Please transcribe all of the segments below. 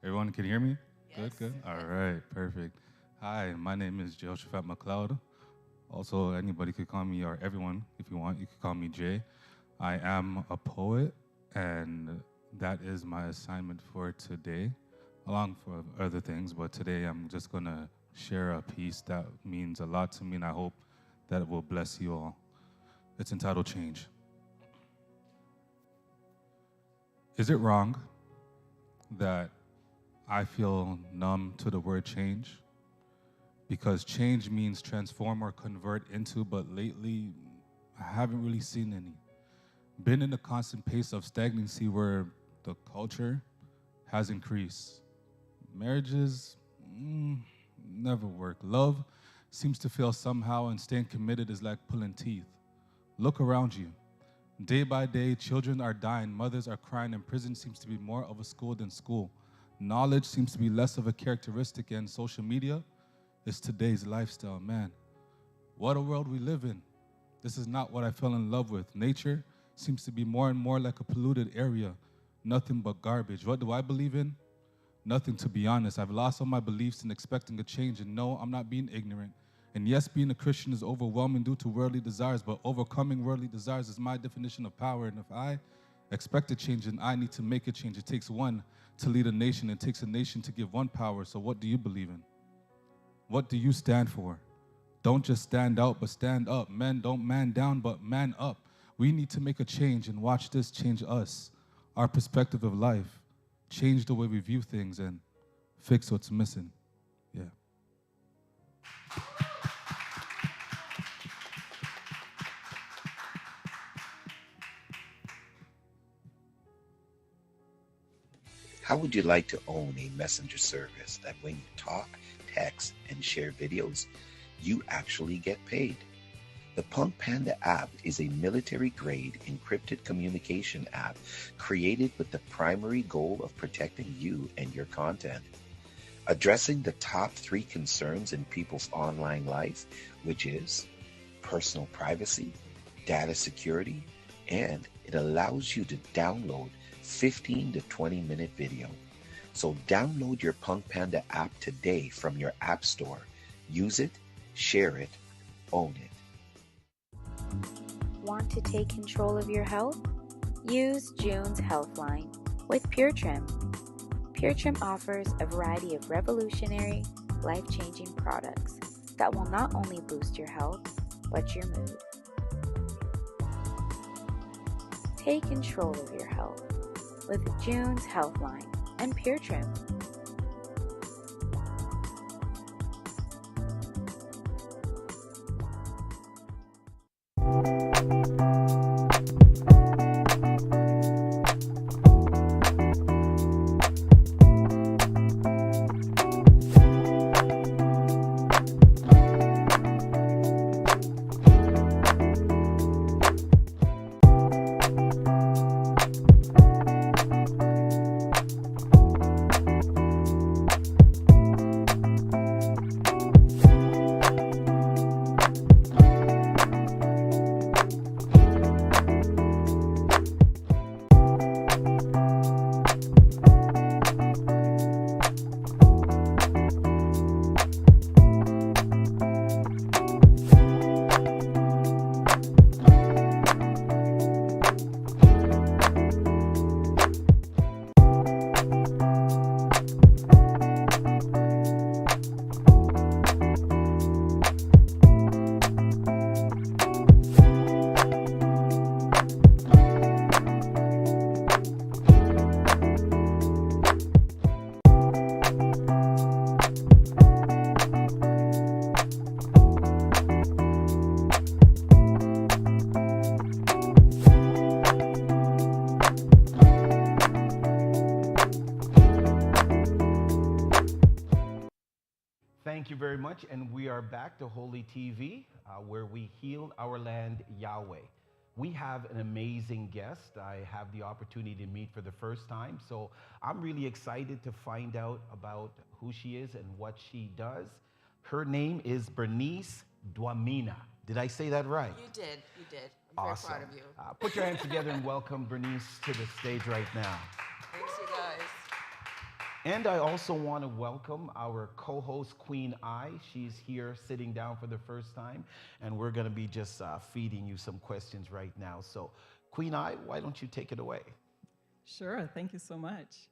Everyone can hear me? Yes. Good. All right, perfect. Hi, my name is Jehoshaphat McLeod. Also, anybody could call me, or everyone, if you want, you could call me Jay. I am a poet, and that is my assignment for today, along for other things. But today I'm just going to share a piece that means a lot to me, and I hope that it will bless you all. It's entitled Change. Is it wrong that I feel numb to the word change? Because change means transform or convert into, but lately I haven't really seen any. Been in a constant pace of stagnancy where the culture has increased. Marriages never work. Love seems to fail somehow, and staying committed is like pulling teeth. Look around you. Day by day, children are dying, mothers are crying, and prison seems to be more of a school than school. Knowledge seems to be less of a characteristic, and social media is today's lifestyle. Man, what a world we live in. This is not what I fell in love with. Nature seems to be more and more like a polluted area, nothing but garbage. What do I believe in? Nothing, to be honest. I've lost all my beliefs in expecting a change, and no, I'm not being ignorant. And yes, being a Christian is overwhelming due to worldly desires, but overcoming worldly desires is my definition of power. And if I expect a change, then I need to make a change. It takes one to lead a nation. It takes a nation to give one power. So what do you believe in? What do you stand for? Don't just stand out, but stand up. Men, don't man down, but man up. We need to make a change, and watch this change us, our perspective of life, change the way we view things, and fix what's missing. Yeah. How would you like to own a messenger service that when you talk, text, and share videos, you actually get paid? The Punk Panda app is a military-grade encrypted communication app created with the primary goal of protecting you and your content. Addressing the top 3 concerns in people's online life, which is personal privacy, data security, and it allows you to download 15 to 20 minute video. So download your Punk Panda app today from your app store. Use it, share it, own it. Want to take control of your health? Use June's Healthline with Pure Trim. Pure Trim offers a variety of revolutionary, life-changing products that will not only boost your health, but your mood. Take control of your health with June's Healthline and Pure Trim. much. And we are back to Holy TV, where we heal our land, Yahweh. We have an amazing guest I have the opportunity to meet for the first time. So I'm really excited to find out about who she is and what she does. Her name is Bernice Dwamina. Did I say that right? You did. You did. I'm Awesome. very proud of you. Put your hands together and welcome Bernice to the stage right now. Thanks, you guys. And I also want to welcome our co-host, Queen I. She's here sitting down for the first time, and we're going to be just feeding you some questions right now. So, Queen I, why don't you take it away? Sure, thank you so much.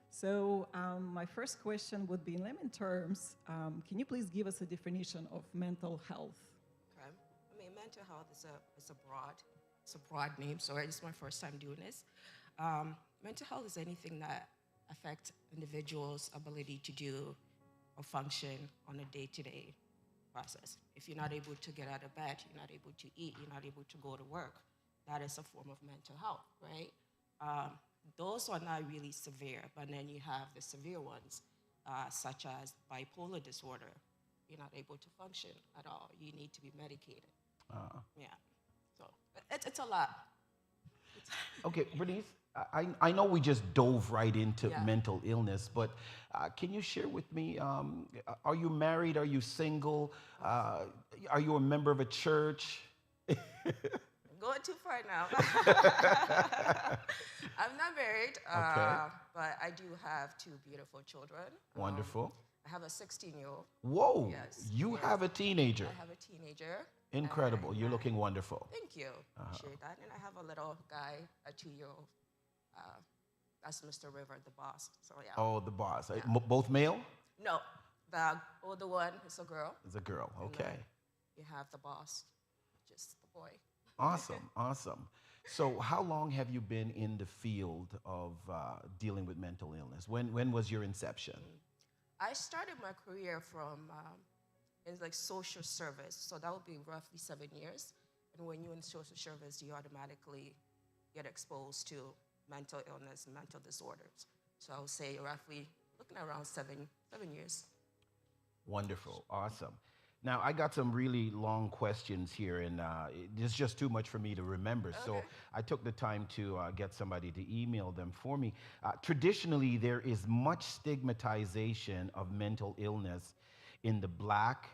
So my first question would be in layman terms, can you please give us a definition of mental health? Okay. I mean, mental health is a broad name. Sorry, this is my first time doing this. Mental health is anything that affects individuals' ability to do or function on a day-to-day process. If you're not able to get out of bed, you're not able to eat, you're not able to go to work, that is a form of mental health, right? Those are not really severe, but then you have the severe ones, such as bipolar disorder. You're not able to function at all. You need to be medicated. Yeah, so it's a lot. Okay, Bernice, I know we just dove right into mental illness, but can you share with me, are you married? Are you single? Are you a member of a church? Going too far now. I'm not married, but I do have 2 beautiful children. Wonderful. I have a 16-year-old. Whoa, Yes, you yes. have a teenager. I have a teenager. Incredible. You're looking wonderful. Thank you. Appreciate that. And I have a little guy, a 2-year-old. That's Mr. River, the boss. So yeah. Oh, the boss. Both male? No, the older one is a girl. It's a girl. And Okay. then you have the boss, just the boy. Awesome. Awesome. So how long have you been in the field of dealing with mental illness? When was your inception? I started my career from in like social service, so that would be roughly 7 years. And when you're in social service, you automatically get exposed to mental illness, mental disorders. So I would say roughly looking around seven years. Wonderful. Awesome. Now, I got some really long questions here, and it's just too much for me to remember. So Okay. I took the time to get somebody to email them for me. Traditionally, there is much stigmatization of mental illness in the Black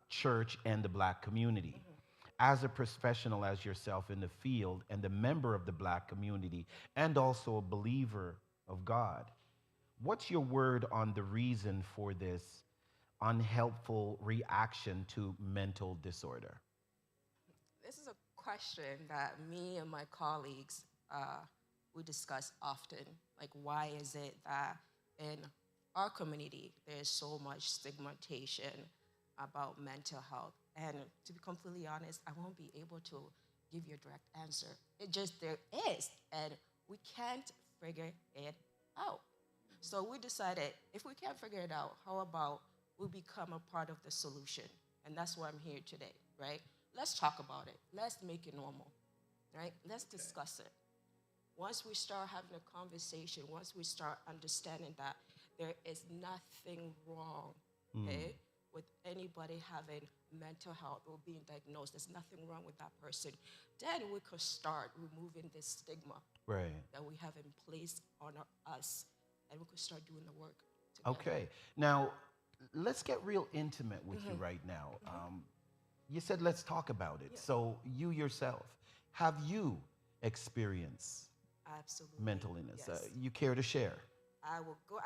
church and the Black community. As a professional as yourself in the field and a member of the Black community and also a believer of God, what's your word on the reason for this unhelpful reaction to mental disorder? This is a question that me and my colleagues, we discuss often. Like, why is it that in our community there's so much stigmatization about mental health? And to be completely honest, I won't be able to give you a direct answer. It just, there is, and we can't figure it out. So we decided, if we can't figure it out, how about we become a part of the solution? And that's why I'm here today, right? Let's talk about it. Let's make it normal, right? Let's discuss it. Once we start having a conversation, once we start understanding that there is nothing wrong, okay, with anybody having mental health or being diagnosed, there's nothing wrong with that person, then we could start removing this stigma that we have in place on us, and we could start doing the work together. Okay. Now, let's get real intimate with you right now. You said let's talk about it. Yeah. So you yourself, have you experienced Absolutely. mental illness? Yes. You care to share? I will go.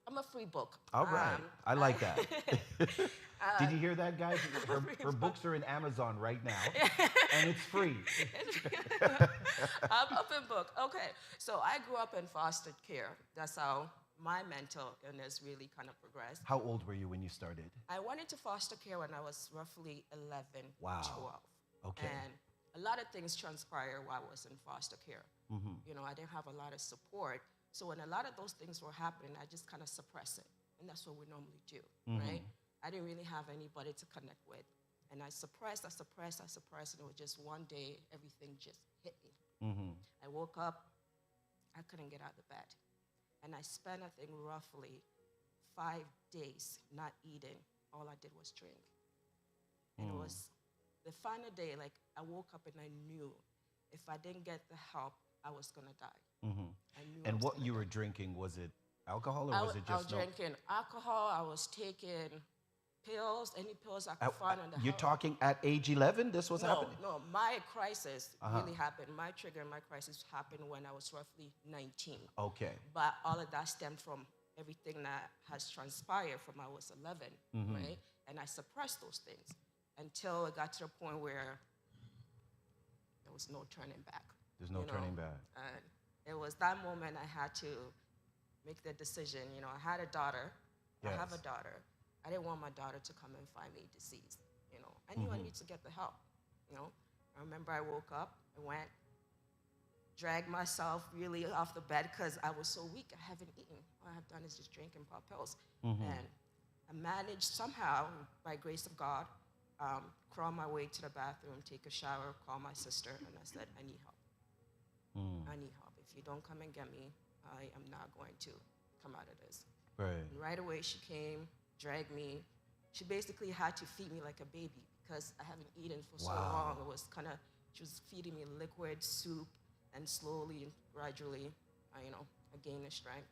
I'm a free book. All right. I like that. Did you hear that, guys? Her books are in Amazon right now, and it's free. I'm open book. Okay. So I grew up in foster care. That's how my mental illness really kind of progressed. How old were you when you started? I went into foster care when I was roughly 11, Wow. 12. Okay. And a lot of things transpired while I was in foster care. You know, I didn't have a lot of support. So when a lot of those things were happening, I just kind of suppress it. And that's what we normally do, right? I didn't really have anybody to connect with. And I suppressed, and it was just one day, everything just hit me. I woke up, I couldn't get out of bed. And I spent, I think, roughly 5 days not eating all I did was drink. And it was the final day, like I woke up and I knew if I didn't get the help, I was gonna die. I knew I And was what gonna you die. were drinking, was it alcohol or I was was, it I was just no? drinking alcohol. I was taking pills, any pills I could find on the You're house. talking at age 11? This was No, happening? no, my crisis really happened. My trigger, my crisis happened when I was roughly 19. Okay. But all of that stemmed from everything that has transpired from I was 11, right? And I suppressed those things until it got to the point where there was no turning back. There's no turning back. And it was that moment I had to make the decision. You know, I had a daughter. I have a Yes. daughter. I didn't want my daughter to come and find me deceased. You know, I knew I needed to get the help. You know, I remember I woke up, I went, dragged myself really off the bed because I was so weak. I haven't eaten. All I have done is just drink and pop pills. And I managed somehow, by grace of God, crawl my way to the bathroom, take a shower, call my sister, and I said, I need help. I need help. If you don't come and get me, I am not going to come out of this. Right. And right away, she came, dragged me. She basically had to feed me like a baby because I haven't eaten for so long. It was kind of, she was feeding me liquid soup, and slowly and gradually, I gained the strength,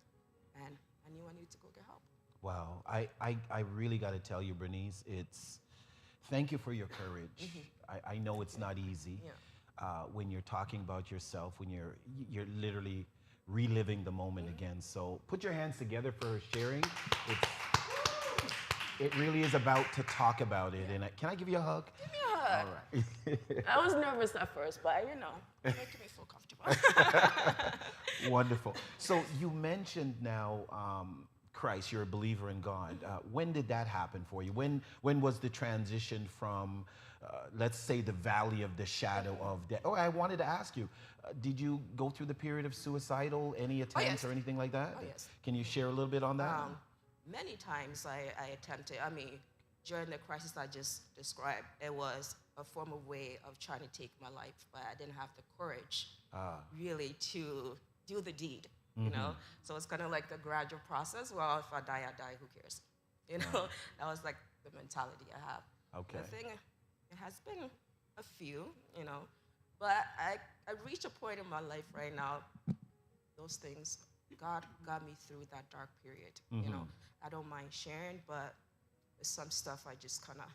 and I knew I needed to go get help. Wow. I really got to tell you, Bernice, thank you for your courage. I know it's not easy. When you're talking about yourself, when you're literally reliving the moment again. So put your hands together for sharing. It really is about to talk about it. And can I give you a hug? Give me a hug. All right. I was nervous at first, but making me feel comfortable. Wonderful. So you mentioned now Christ, you're a believer in God. When did that happen for you? When was the transition from, let's say, the valley of the shadow of death? Oh, I wanted to ask you, did you go through the period of suicidal, any attempts or anything like that? Oh, yes. Can you share a little bit on that? Many times I attempted, during the crisis I just described, it was a form of way of trying to take my life, but I didn't have the courage really to do the deed, you know? So it's kind of like the gradual process. Well, if I die, I die, who cares? You know, that was like the mentality I have. Okay. The thing, it has been a few, but I reached a point in my life right now, those things, God got me through that dark period, I don't mind sharing, but there's some stuff I just kind of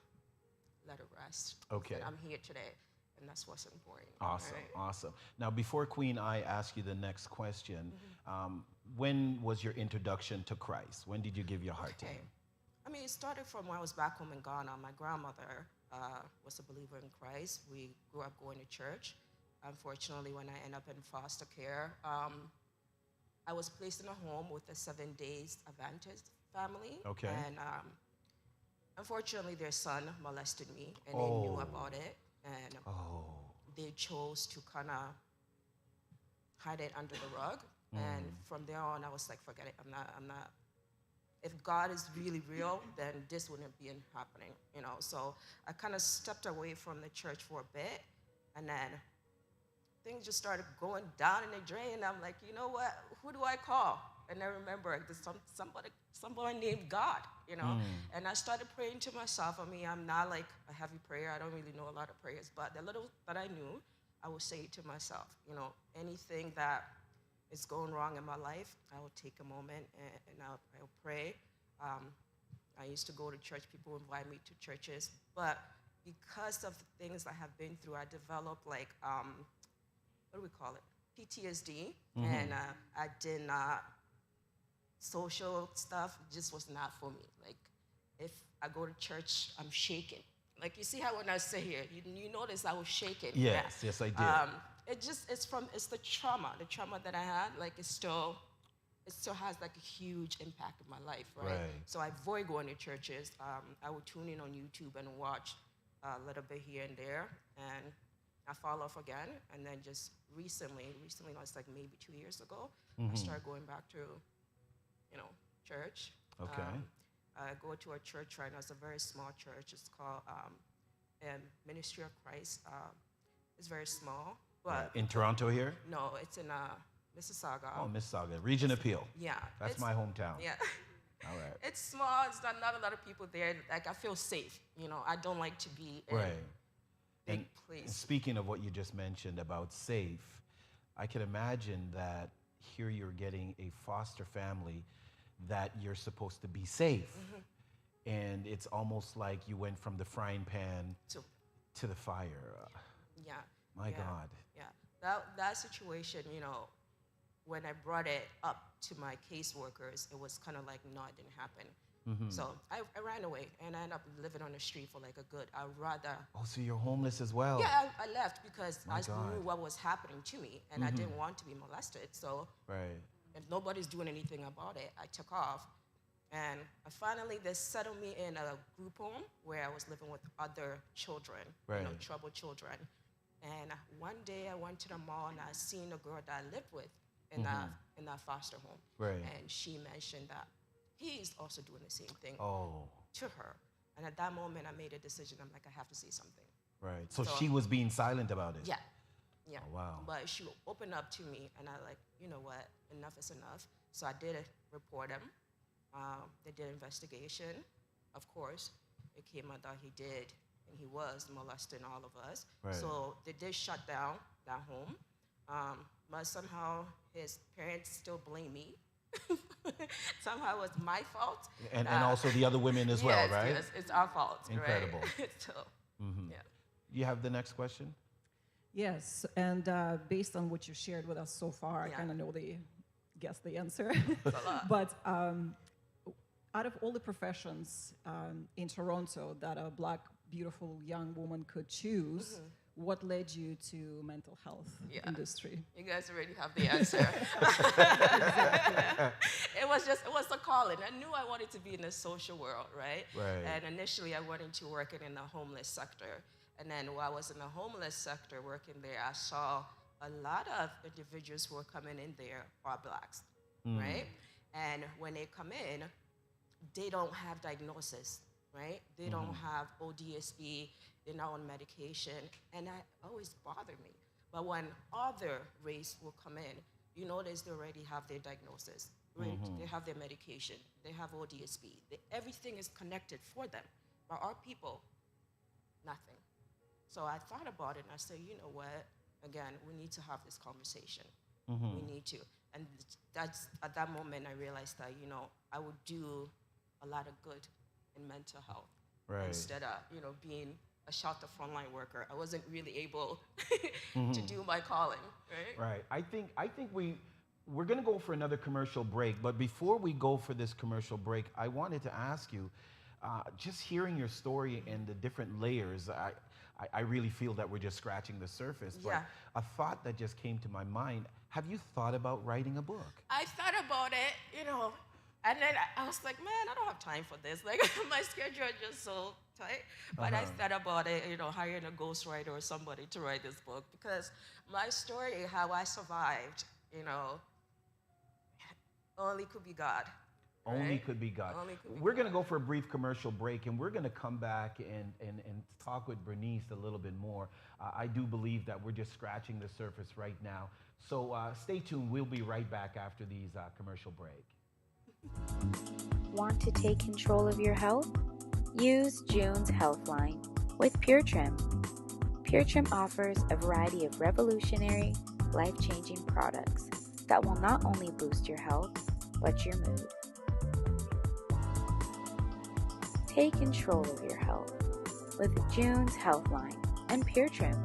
let it rest. Okay. And I'm here today, and that's what's important. Awesome, right? awesome. Now, before Queen I ask you the next question, when was your introduction to Christ? When did you give your heart to Him? It started from when I was back home in Ghana. My grandmother was a believer in Christ. We grew up going to church. Unfortunately, when I ended up in foster care, I was placed in a home with a 7 Days Adventist family. Okay. And unfortunately, their son molested me, and they knew about it. And they chose to kind of hide it under the rug. And from there on, I was like, forget it. I'm not. If God is really real, then this wouldn't be happening, So I kind of stepped away from the church for a bit, and then things just started going down in the drain. I'm like, you know what? Who do I call? And I remember there's somebody named God, And I started praying to myself. I'm not like a heavy prayer. I don't really know a lot of prayers, but the little that I knew, I would say to myself, anything that is going wrong in my life, I will take a moment and I'll pray. I used to go to church. People invite me to churches, but because of the things I have been through, I developed like, what do we call it? PTSD, and I did not, social stuff just was not for me. Like, if I go to church, I'm shaking. Like, you see how when I sit here, you notice I was shaking. Yes, yes, I did. It's the trauma that I had. Like, it still has like a huge impact in my life, right? So I avoid going to churches. I would tune in on YouTube and watch a little bit here and there, and I fall off again. And then just recently, it's like maybe 2 years ago, I started going back to, church. Okay. I go to a church right now. It's a very small church. It's called Ministry of Christ. It's very small. But in Toronto here? No, it's in Mississauga. Oh, Mississauga. Region Appeal. Yeah. That's my hometown. Yeah. All right. It's small. It's not a lot of people there. Like, I feel safe. You know, I don't like to be in Right. big And place. speaking of what you just mentioned about safe, I can imagine that here you're getting a foster family that you're supposed to be safe. And it's almost like you went from the frying pan So, to the fire. yeah. My yeah, God. Yeah. That situation, you know, when I brought it up to my caseworkers, it was kind of like, no, it didn't happen. So I ran away and I ended up living on the street for like a good, I'd rather. Oh, so you're homeless as well? Yeah, I left because My I God. knew what was happening to me and I didn't want to be molested. So Right. if nobody's doing anything about it, I took off. And finally, they settled me in a group home where I was living with other children, you know, Right. troubled children. And one day I went to the mall and I seen a girl that I lived with in that foster home. Right. And she mentioned that he's also doing the same thing Oh, to her. And at that moment, I made a decision. I'm like, I have to say something. right. So So- she was being silent about it? Yeah. Yeah. Oh, wow. But she opened up to me, and I like, you know what? Enough is enough. So I did report him. They did investigation. Of course, it came out that he did, and he was molesting all of us. Right. So they did shut down that home. But somehow his parents still blame me. Somehow it was my fault. And also the other women as well, Yes, right? yes, it's our fault. Incredible. Right? So, yeah. You have the next question? Yes, and based on what you shared with us so far, Yeah. I kind of know guess the answer. It's a lot. But out of all the professions in Toronto that a black, beautiful young woman could choose, what led you to mental health Yeah. industry? You guys already have the answer. It was a calling. I knew I wanted to be in the social world, right? Right. And initially I went into working in the homeless sector. And then while I was in the homeless sector working there, I saw a lot of individuals who were coming in there are blacks, right? And when they come in, they don't have diagnosis, right? They don't have ODSP, they're not on medication, and that always bothered me. But when other race will come in, you notice they already have their diagnosis, right? They have their medication, they have ODSP, everything is connected for them. But our people, nothing. So I thought about it and I said, you know what? Again, we need to have this conversation. We need to. And that's at that moment I realized that, you know, I would do a lot of good in mental health. Right. Instead of, you know, being a shelter frontline worker. I wasn't really able to do my calling, right? Right. I think we're going to go for another commercial break. But before we go for this commercial break, I wanted to ask you, just hearing your story and the different layers, I really feel that we're just scratching the surface. But Yeah. a thought that just came to my mind, have you thought about writing a book? I thought about it, you know, and then I was like, man, I don't have time for this. Like, my schedule is just so tight. But I thought about it, you know, hiring a ghostwriter or somebody to write this book because my story, how I survived, you know, only could be God. Only right? could be God. Only could be We're going to God. go for a brief commercial break, and we're going to come back and talk with Bernice a little bit more. I do believe that we're just scratching the surface right now. So stay tuned. We'll be right back after these commercial break. Want to take control of your health? Use June's Healthline with Pure Trim. Pure Trim offers a variety of revolutionary, life-changing products that will not only boost your health, but your mood. Take control of your health with June's Healthline and Pure Trim.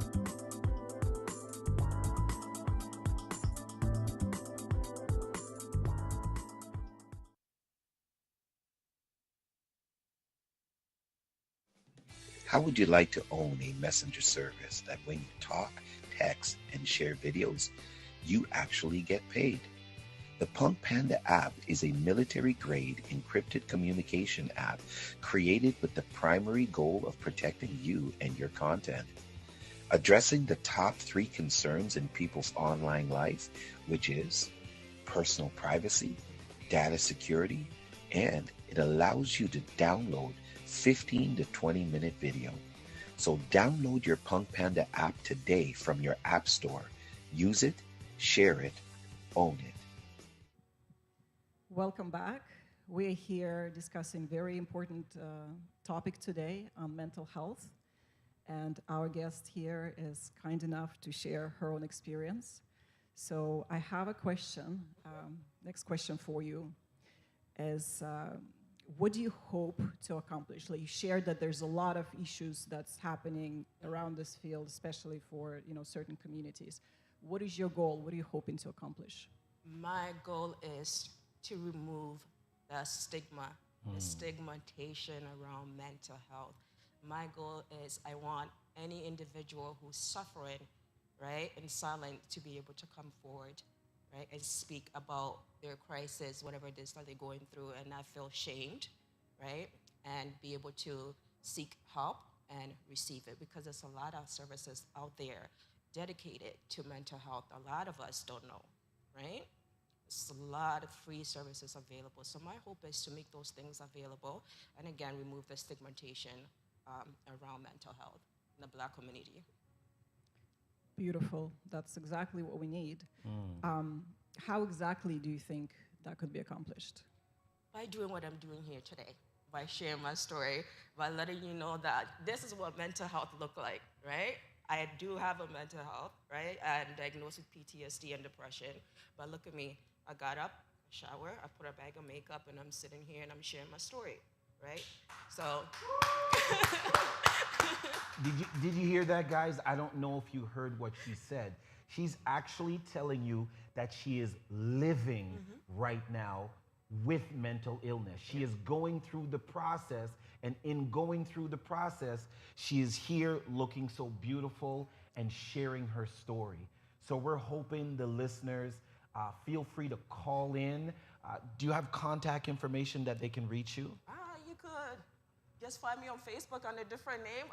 How would you like to own a messenger service that when you talk, text, and share videos, you actually get paid? The Punk Panda app is a military-grade encrypted communication app created with the primary goal of protecting you and your content. Addressing the top 3 concerns in people's online life, which is personal privacy, data security, and it allows you to download 15 to 20 minute video. So download your Punk Panda app today from your app store. Use it, share it, own it. Welcome back. We're here discussing very important topic today on mental health. And our guest here is kind enough to share her own experience. So I have a question. Next question for you is, what do you hope to accomplish? Like you shared that there's a lot of issues that's happening around this field, especially for certain communities. What is your goal? What are you hoping to accomplish? My goal is to remove the stigma, the stigmatization around mental health. My goal is I want any individual who's suffering, right, in silence to be able to come forward, right, and speak about their crisis, whatever it is that they're going through, and not feel shamed, right, and be able to seek help and receive it, because there's a lot of services out there dedicated to mental health. A lot of us don't know, right? There's a lot of free services available. So my hope is to make those things available, and again, remove the stigmatization around mental health in the Black community. Beautiful. That's exactly what we need. How exactly do you think that could be accomplished? By doing what I'm doing here today, by sharing my story, by letting you know that this is what mental health look like, right? I do have a mental health, right? I'm diagnosed with PTSD and depression, but look at me. I got up, shower, I put a bag of makeup, and I'm sitting here and I'm sharing my story, right? So. Did you hear that, guys? I don't know if you heard what she said. She's actually telling you that she is living right now with mental illness. She is going through the process, and in going through the process, she is here looking so beautiful and sharing her story. So we're hoping the listeners feel free to call in. Do you have contact information that they can reach you? You could just find me on Facebook under a different name.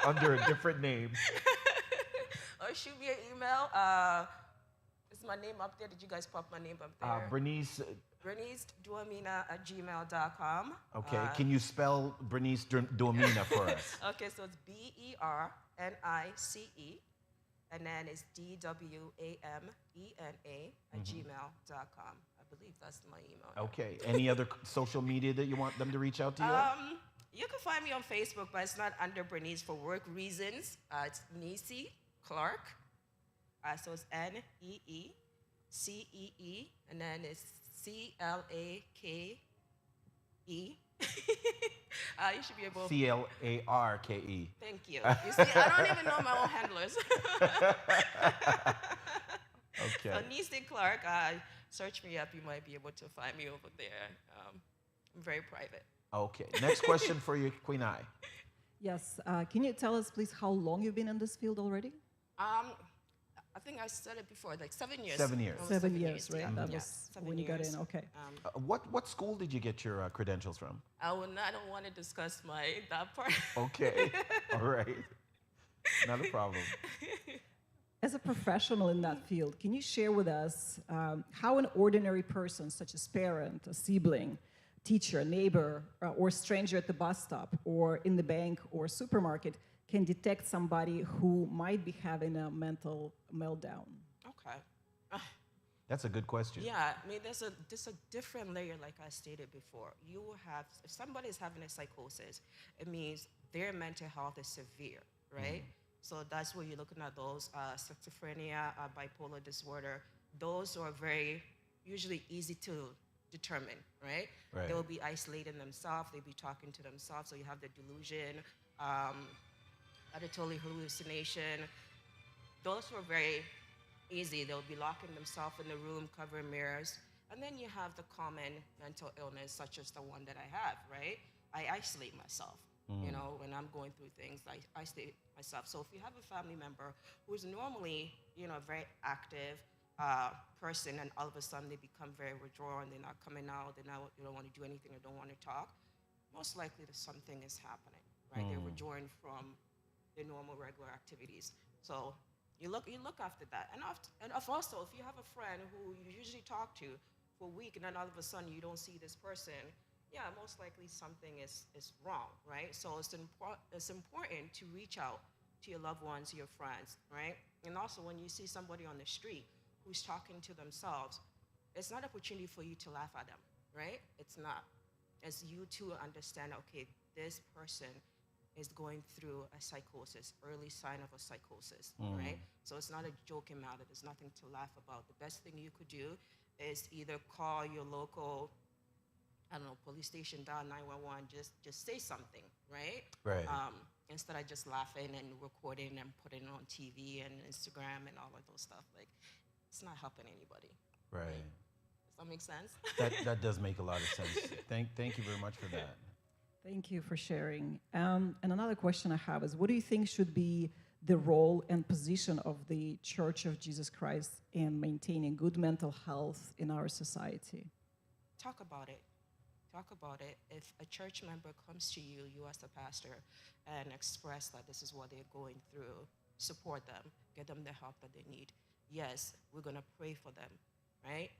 Under a different name. Or shoot me an email. Is my name up there? Did you guys pop my name up there? Bernice. Bernice Duamina@gmail.com. Okay, can you spell Bernice Duamina for us? Okay, so it's BERNICE, and then it's DWAMENA@gmail.com. I believe that's my email. Okay, any other social media that you want them to reach out to you? You can find me on Facebook, but it's not under Bernice for work reasons. It's Nisi Clark. So it's NEECEE, and then it's CLAKE. You should be able. CLARKE. Thank you. You see, I don't even know my own handlers. Okay. So Nisi Clark, search me up. You might be able to find me over there. I'm very private. Okay. Next question for you, Queen Ai. Yes. Can you tell us, please, how long you've been in this field already? I think I said it before, like 7 years. 7 years. 7 years, right? Yeah. That Yeah, was 7 when you got years. in. Okay. What school did you get your credentials from? I don't want to discuss that part. Okay. All right. Not a problem. As a professional in that field, can you share with us how an ordinary person, such as parent, a sibling, teacher, neighbor, or stranger at the bus stop, or in the bank or supermarket, can detect somebody who might be having a mental meltdown? Okay. That's a good question. Yeah, I mean, there's a different layer, like I stated before. You will have, if somebody is having a psychosis, it means their mental health is severe, right? So that's where you're looking at those schizophrenia, bipolar disorder. Those are very usually easy to determine, right? They will be isolating themselves. They'll be talking to themselves. So you have the delusion, auditory hallucination. Those were very easy. They'll be locking themselves in the room, covering mirrors. And then you have the common mental illness, such as the one that I have, right? I isolate myself. You know, when I'm going through things, I isolate myself. So if you have a family member who's normally, a very active person, and all of a sudden they become very withdrawn, they're not coming out, they don't want to do anything, or don't want to talk, most likely that something is happening, right? They're withdrawing from their normal, regular activities. So you look after that. And also, if you have a friend who you usually talk to for a week, and then all of a sudden you don't see this person, yeah, most likely something is wrong, right? So it's important to reach out to your loved ones, your friends, right? And also, when you see somebody on the street who's talking to themselves, it's not an opportunity for you to laugh at them, right? It's not. It's you to understand, okay, this person is going through a psychosis, early sign of a psychosis, right? So it's not a joking matter. There's nothing to laugh about. The best thing you could do is either call your local, I don't know, police station, dial 911, just say something, right? Right. Instead of just laughing and recording and putting it on TV and Instagram and all of those stuff. Like, it's not helping anybody. Right. Does that make sense? That does make a lot of sense. Thank you very much for that. Thank you for sharing. And another question I have is, what do you think should be the role and position of the Church of Jesus Christ in maintaining good mental health in our society? Talk about it. Talk about it. If a church member comes to you, you as the pastor, and express that this is what they're going through, support them, get them the help that they need. Yes, we're going to pray for them, right?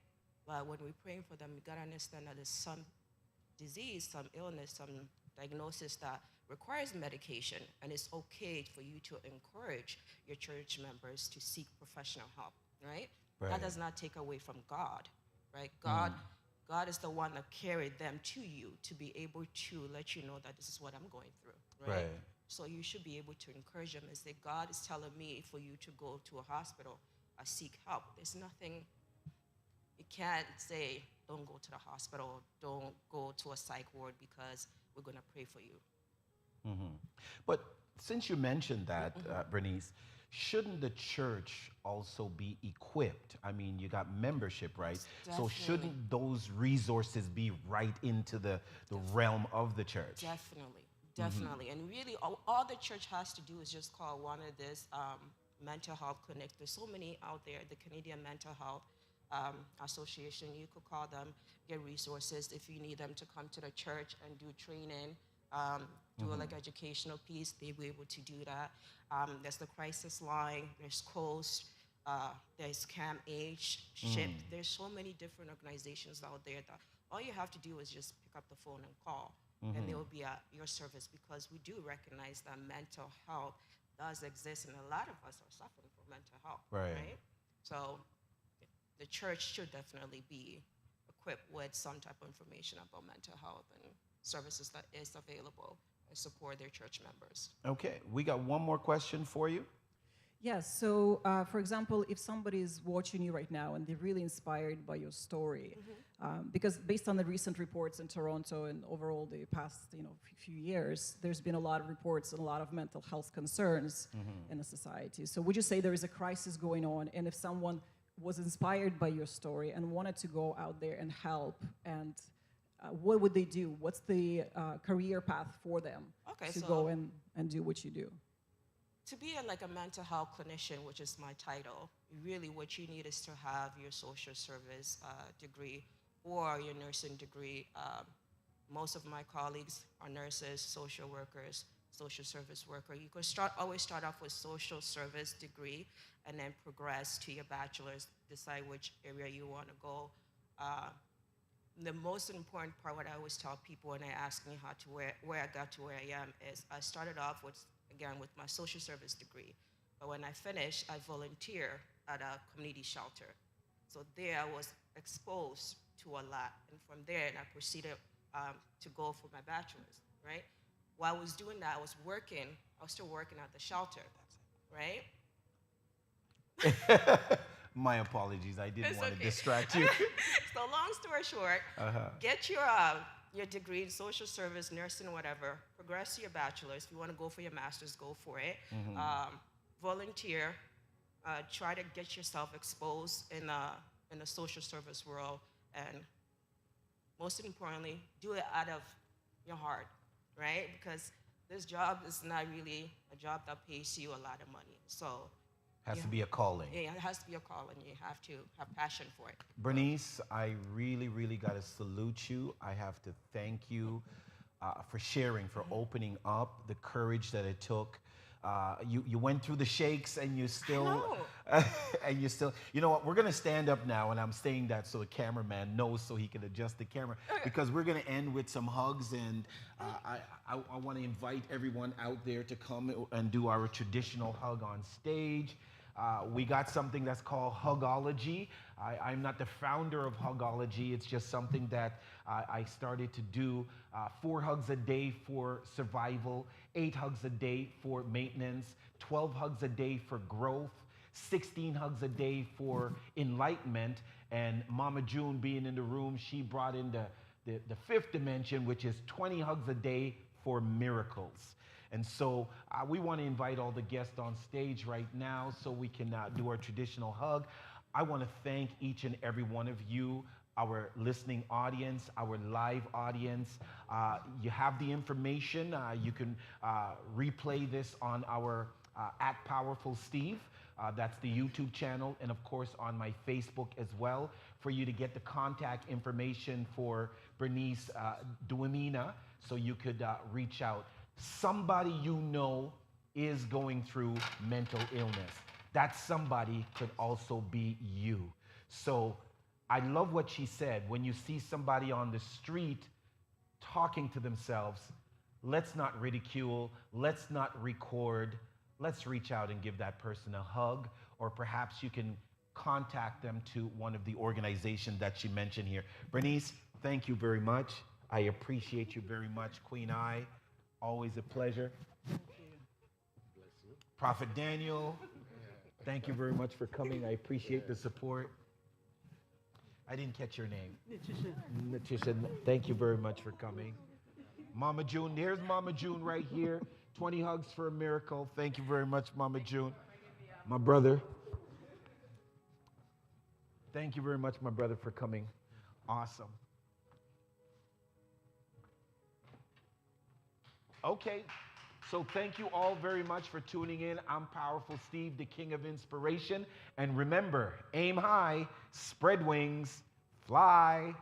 But when we're praying for them, we got to understand that there's some disease, some illness, some diagnosis that requires medication, and it's okay for you to encourage your church members to seek professional help, right? That does not take away from God, right? God is the one that carried them to you to be able to let you know that this is what I'm going through, right? So you should be able to encourage them and say, God is telling me for you to go to a hospital, seek help. There's nothing, you can't say, don't go to the hospital, don't go to a psych ward because we're going to pray for you. But since you mentioned that, Bernice, shouldn't the church also be equipped? I mean, you got membership, right? Definitely. So shouldn't those resources be right into the realm of the church? Definitely. And really, all the church has to do is just call one of this mental health clinics. There's so many out there, the Canadian Mental Health Association. You could call them, get resources if you need them to come to the church and do training, do like educational piece. They'll be able to do that. There's the crisis line. There's COAST. There's Camp H, SHIP. There's so many different organizations out there that all you have to do is just pick up the phone and call, and they will be at your service, because we do recognize that mental health does exist, and a lot of us are suffering from mental health, right? So the church should definitely be equipped with some type of information about mental health and services that is available and support their church members. Okay, we got one more question for you. Yes, so for example, if somebody is watching you right now and they're really inspired by your story, because based on the recent reports in Toronto and overall the past few years, there's been a lot of reports and a lot of mental health concerns in the society. So would you say there is a crisis going on, and if someone was inspired by your story and wanted to go out there and help, and what would they do? What's the career path for them to go and do what you do? To be a mental health clinician, which is my title, really what you need is to have your social service degree or your nursing degree. Most of my colleagues are nurses, social workers, social service worker. You could always start off with social service degree and then progress to your bachelor's, decide which area you want to go. The most important part, what I always tell people when they ask me where I got to where I am, is I started off with my social service degree. But when I finished, I volunteered at a community shelter. So there I was exposed to a lot. And from there, I proceeded to go for my bachelor's, right? While I was doing that, I was still working at the shelter, right? My apologies, I didn't want to distract you. So long story short, get your degree in social service, nursing, whatever, progress to your bachelor's. If you want to go for your master's, go for it. Volunteer, try to get yourself exposed in the social service world, and most importantly, do it out of your heart, right? Because this job is not really a job that pays you a lot of money. So has to be a calling. Yeah, it has to be a calling. You have to have passion for it. Bernice, I really, really got to salute you. I have to thank you for sharing, for opening up, the courage that it took. You went through the shakes, and you still, you know what? We're gonna stand up now, and I'm saying that so the cameraman knows, so he can adjust the camera, because we're gonna end with some hugs, and I want to invite everyone out there to come and do our traditional hug on stage. We got something that's called Hugology. I'm not the founder of Hugology. It's just something that I started to do. 4 hugs a day for survival, 8 hugs a day for maintenance, 12 hugs a day for growth, 16 hugs a day for enlightenment. And Mama June being in the room, she brought in the 5th dimension, which is 20 hugs a day for miracles. And so we want to invite all the guests on stage right now so we can do our traditional hug. I want to thank each and every one of you, our listening audience, our live audience. You have the information. You can replay this on our @PowerfulSteve. That's the YouTube channel, and of course on my Facebook as well, for you to get the contact information for Bernice Duamina, so you could reach out. Somebody you know is going through mental illness. That somebody could also be you. So I love what she said. When you see somebody on the street talking to themselves, let's not ridicule, let's not record, let's reach out and give that person a hug, or perhaps you can contact them to one of the organizations that she mentioned here. Bernice, thank you very much. I appreciate you very much, Queen Eye. Always a pleasure. Thank you. Bless you. Prophet Daniel, thank you very much for coming. I appreciate the support. I didn't catch your name. Natisha, thank you very much for coming. Mama June, there's Mama June right here. 20 hugs for a miracle. Thank you very much, Mama June. My brother. Thank you very much, my brother, for coming. Awesome. Okay, so thank you all very much for tuning in. I'm Powerful Steve, the King of Inspiration. And remember, aim high, spread wings, fly.